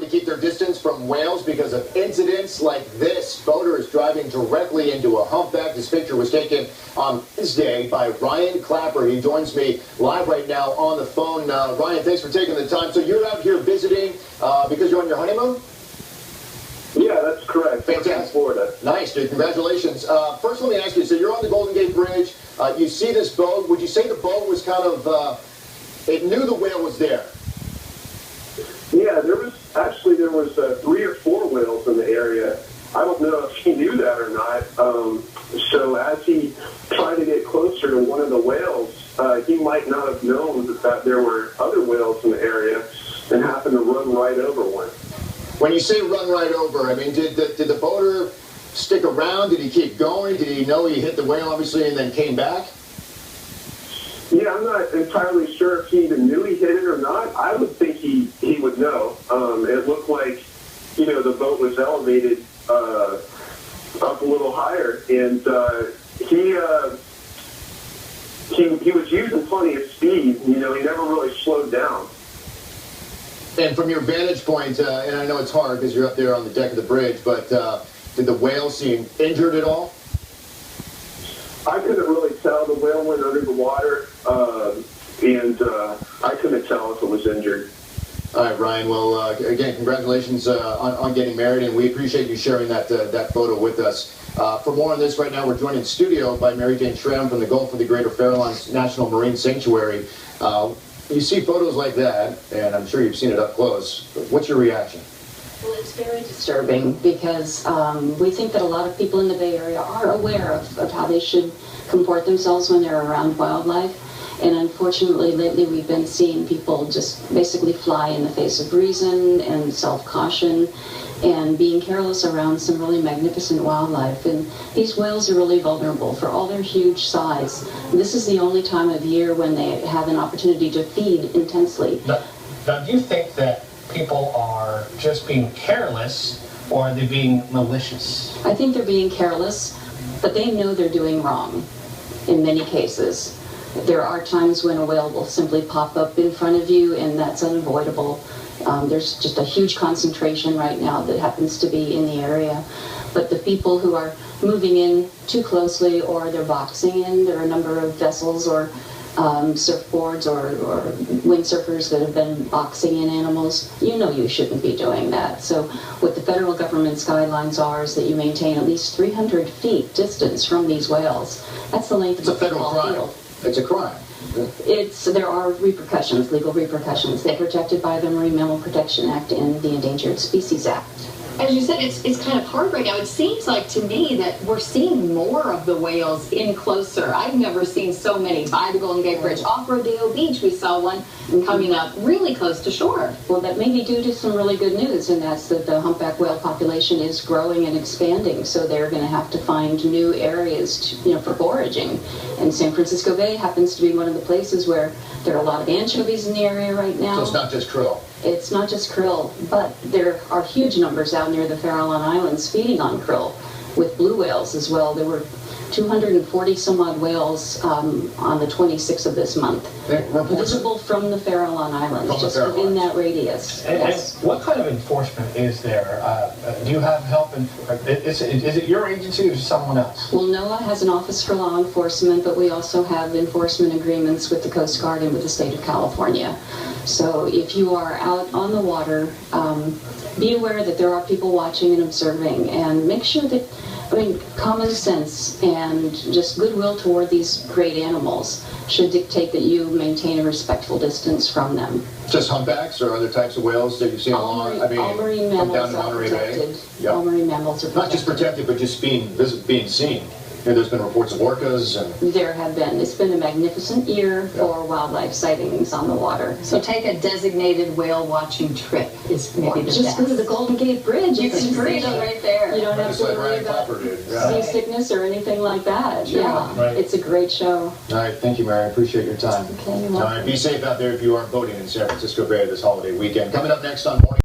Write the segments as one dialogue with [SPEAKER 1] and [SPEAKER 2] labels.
[SPEAKER 1] to keep their distance from whales because of incidents like this. Boater is driving directly into a humpback. This picture was taken on Wednesday by Ryan Clapper. He joins me live right now on the phone. Ryan, thanks for taking the time. So you're out here visiting because you're on your honeymoon?
[SPEAKER 2] Yeah, that's correct.
[SPEAKER 1] Fantastic.
[SPEAKER 2] Florida.
[SPEAKER 1] Nice, dude. Congratulations. First, let me ask you, so you're on the Golden Gate Bridge. You see this boat. Would you say the boat was kind of, it knew the whale was there?
[SPEAKER 2] Yeah, there was 3 or 4 whales in the area. I don't know if he knew that or not. So as he tried to get closer to one of the whales, he might not have known that there were other whales in the area and happened to run right over one.
[SPEAKER 1] When you say run right over, I mean, did the boater stick around? Did he keep going? Did he know he hit the whale, obviously, and then came back?
[SPEAKER 2] Yeah, I'm not entirely sure if he even knew he hit it or not. I would think he would know. It looked like, the boat was elevated up a little higher, and he was using plenty of speed. He never really slowed down.
[SPEAKER 1] And from your vantage point, and I know it's hard because you're up there on the deck of the bridge, but did the whale seem injured at all?
[SPEAKER 2] I couldn't really tell. The whale went under the water, and I couldn't tell if it was injured.
[SPEAKER 1] All right, Ryan. Well, again, congratulations on getting married, and we appreciate you sharing that photo with us. For more on this, right now we're joined in studio by Mary Jane Schramm from the Gulf of the Greater Farallones National Marine Sanctuary. You see photos like that, and I'm sure you've seen it up close. What's your reaction?
[SPEAKER 3] Well, it's very disturbing because we think that a lot of people in the Bay Area are aware of how they should comport themselves when they're around wildlife. And unfortunately, lately we've been seeing people just basically fly in the face of reason and self-caution and being careless around some really magnificent wildlife. And these whales are really vulnerable for all their huge size. This is the only time of year when they have an opportunity to feed intensely.
[SPEAKER 4] Now, do you think that people are just being careless, or are they being malicious?
[SPEAKER 3] I think they're being careless, but they know they're doing wrong in many cases. There are times when a whale will simply pop up in front of you, and that's unavoidable. There's just a huge concentration right now that happens to be in the area. But the people who are moving in too closely, or they're boxing in, there are a number of vessels or surfboards or windsurfers that have been boxing in animals. You shouldn't be doing that. So what the federal government's guidelines are is that you maintain at least 300 feet distance from these whales. That's the length of the
[SPEAKER 1] federal crime.
[SPEAKER 3] field.
[SPEAKER 1] It's a crime.
[SPEAKER 3] There are repercussions, legal repercussions. They're protected by the Marine Mammal Protection Act and the Endangered Species Act.
[SPEAKER 5] As you said, it's kind of hard right now. It seems like to me that we're seeing more of the whales in closer. I've never seen so many by the Golden Gate Bridge. Off Rodeo Beach, we saw one coming up really close to shore.
[SPEAKER 3] Well, that may be due to some really good news, and that's that the humpback whale population is growing and expanding, so they're going to have to find new areas for foraging. And San Francisco Bay happens to be one of the places where there are a lot of anchovies in the area right now.
[SPEAKER 1] So it's not just krill.
[SPEAKER 3] It's not just krill, but there are huge numbers out near the Farallon Islands feeding on krill, with blue whales as well. There were 240 some odd whales on the 26th of this month, visible from the Farallon Islands, just within that radius.
[SPEAKER 4] And what kind of enforcement is there? Do you have help? Is it your agency or someone else?
[SPEAKER 3] Well, NOAA has an Office for Law Enforcement, but we also have enforcement agreements with the Coast Guard and with the state of California. So if you are out on the water, be aware that there are people watching and observing, and make sure that, common sense and just goodwill toward these great animals should dictate that you maintain a respectful distance from them.
[SPEAKER 1] Just humpbacks or other types of whales that you see along?
[SPEAKER 3] All marine mammals are protected.
[SPEAKER 1] Yep.
[SPEAKER 3] All marine mammals are protected.
[SPEAKER 1] Not just protected, but just being seen. There's been reports of orcas and...
[SPEAKER 3] There have been. It's been a magnificent year for wildlife sightings on the water.
[SPEAKER 5] So take a designated whale watching trip is maybe the best.
[SPEAKER 3] Just go to the Golden Gate Bridge.
[SPEAKER 5] It's freedom right there.
[SPEAKER 3] You don't have to worry about seasickness or anything like that. Yeah, right. It's a great show.
[SPEAKER 1] All right, thank you, Mary. I appreciate your time.
[SPEAKER 3] Okay, you're welcome.
[SPEAKER 1] All right, be safe out there if you are boating in San Francisco Bay this holiday weekend. Coming up next on Morning.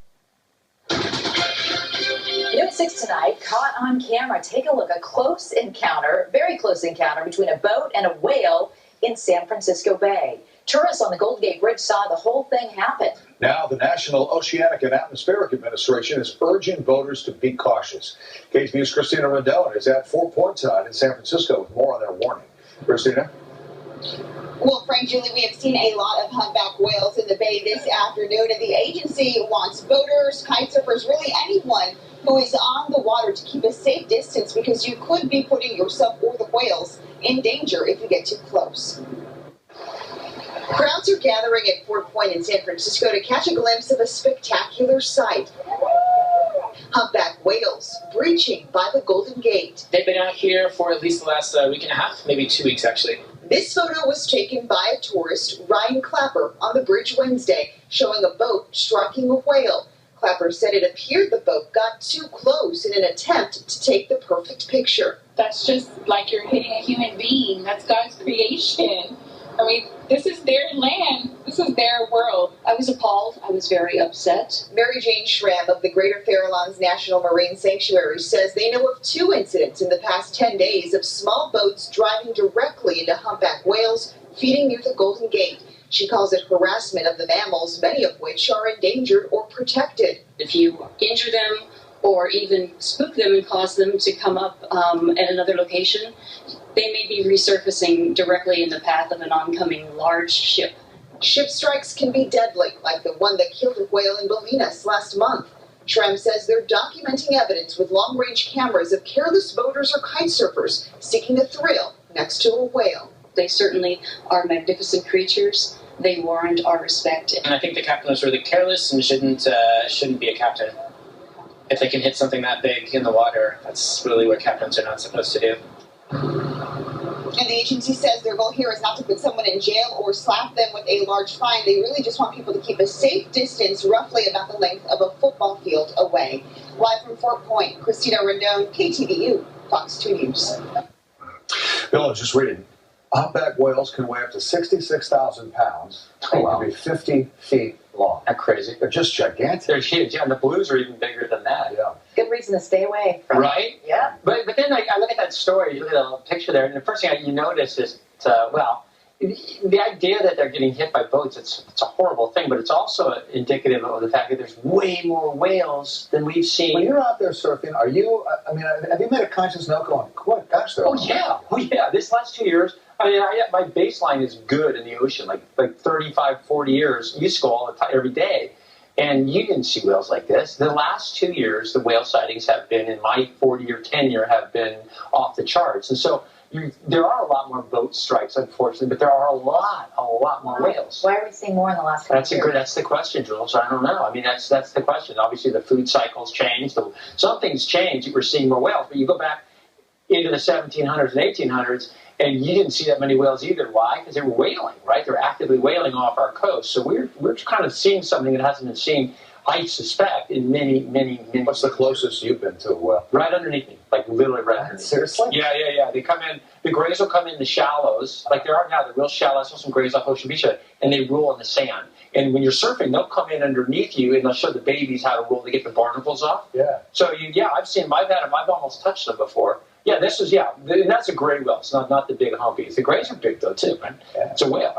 [SPEAKER 6] New at 6 tonight, caught on camera. Take a look, a close encounter, very close encounter between a boat and a whale in San Francisco Bay. Tourists on the Golden Gate Bridge saw the whole thing happen.
[SPEAKER 7] Now, the National Oceanic and Atmospheric Administration is urging voters to be cautious. KTVU's Christina Rendon is at 4 Points in San Francisco with more on their warning. Christina?
[SPEAKER 8] Well, Frank, Julie, we have seen a lot of humpback whales in the bay this afternoon, and the agency wants boaters, kite surfers, really anyone who is on the water to keep a safe distance because you could be putting yourself or the whales in danger if you get too close. Crowds are gathering at Fort Point in San Francisco to catch a glimpse of a spectacular sight. Humpback whales breaching by the Golden Gate.
[SPEAKER 9] They've been out here for at least the last week and a half, maybe 2 weeks actually.
[SPEAKER 8] This photo was taken by a tourist, Ryan Clapper, on the bridge Wednesday, showing a boat striking a whale. Clapper said it appeared the boat got too close in an attempt to take the perfect picture.
[SPEAKER 5] That's just like you're hitting a human being. That's God's creation. I mean, this is their land. This is their world.
[SPEAKER 3] I was appalled. I was very upset.
[SPEAKER 8] Mary Jane Schramm of the Greater Farallones National Marine Sanctuary says they know of 2 incidents in the past 10 days of small boats driving directly into humpback whales feeding near the Golden Gate. She calls it harassment of the mammals, many of which are endangered or protected.
[SPEAKER 3] If you injure them or even spook them and cause them to come up at another location, they may be resurfacing directly in the path of an oncoming large ship.
[SPEAKER 8] Ship strikes can be deadly, like the one that killed a whale in Bolinas last month. Schramm says they're documenting evidence with long-range cameras of careless boaters or kite surfers seeking a thrill next to a whale.
[SPEAKER 3] They certainly are magnificent creatures. They warrant our respect.
[SPEAKER 9] And I think the captain was really careless and shouldn't be a captain. If they can hit something that big in the water, that's really what captains are not supposed to do.
[SPEAKER 8] And the agency says their goal here is not to put someone in jail or slap them with a large fine. They really just want people to keep a safe distance, roughly about the length of a football field away. Live from Fort Point, Christina Rendon, KTVU, Fox 2 News.
[SPEAKER 7] Bill, I was just reading. Humpback whales can weigh up to 66,000 pounds. They can be 50 feet long.
[SPEAKER 10] That's crazy.
[SPEAKER 7] They're just gigantic.
[SPEAKER 10] They're huge. Yeah, and the blues are even bigger than that.
[SPEAKER 7] Yeah.
[SPEAKER 6] Good reason to stay away from
[SPEAKER 10] Right?
[SPEAKER 6] Yeah.
[SPEAKER 10] But then I look at that story, you look at that little picture there, and the first thing you notice is, the idea that they're getting hit by boats, it's a horrible thing, but it's also indicative of the fact that there's way more whales than we've seen.
[SPEAKER 7] When you're out there surfing, have you made a conscious note going, what, gosh, they're
[SPEAKER 10] Oh yeah. This last 2 years, my baseline is good in the ocean, like 35, 40 years. You used to go all the time, every day. And you didn't see whales like this. The last 2 years, the whale sightings have been, in my 40-year tenure, have been off the charts. And so there are a lot more boat strikes, unfortunately, but there are a lot more whales.
[SPEAKER 6] Why are we seeing more in the last couple of years?
[SPEAKER 10] That's the question, Jules. I don't know. I mean, that's the question. Obviously, the food cycle's changed. Some things changed. We're seeing more whales. But you go back into the 1700s and 1800s, and you didn't see that many whales either. Why? Because they were whaling, right? They're actively whaling off our coast. So we're kind of seeing something that hasn't been seen, I suspect, in many.
[SPEAKER 7] What's the closest you've been to a whale?
[SPEAKER 10] Right underneath me, like literally right underneath.
[SPEAKER 7] Seriously?
[SPEAKER 10] Yeah. They come in. The grays will come in the shallows, like there are now. The real shallows. I saw some grays off Ocean Beach, and they roll in the sand. And when you're surfing, they'll come in underneath you, and they'll show the babies how to roll to get the barnacles off.
[SPEAKER 7] Yeah.
[SPEAKER 10] So I've seen them. I've almost touched them before. Yeah, and that's a gray whale. It's not the big humpies. The grays are big though too, right?
[SPEAKER 7] Yeah.
[SPEAKER 10] It's a whale.